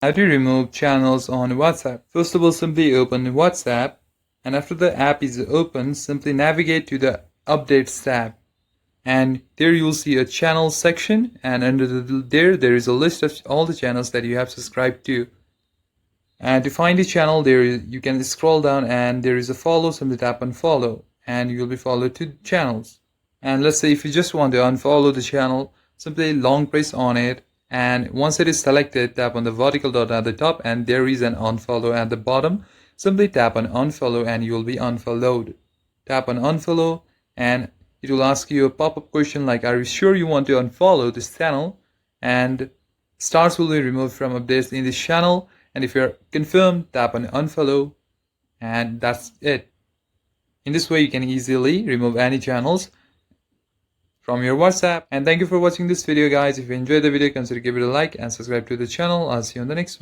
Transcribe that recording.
How to remove channels on WhatsApp. First of all, simply open WhatsApp, and after the app is open, simply navigate to the Updates tab, and there you'll see a channel section, and under there is a list of all the channels that you have subscribed to. And to find the channel, you can scroll down and there is a follow. Simply tap on follow and you'll be followed to channels. And let's say if you just want to unfollow the channel, simply long press on it, and once it is selected, tap on the vertical dot at the top and there is an unfollow at the bottom. Simply tap on unfollow and you will be unfollowed. Tap on unfollow and it will ask you a pop-up question like, are you sure you want to unfollow this channel? And stars will be removed from updates in this channel. And if you're confirmed, tap on unfollow, and that's it. In this way, you can easily remove any channels from your WhatsApp. And thank you for watching this video, guys. If you enjoyed the video, consider give it a like and subscribe to the channel. I'll see you on the next one.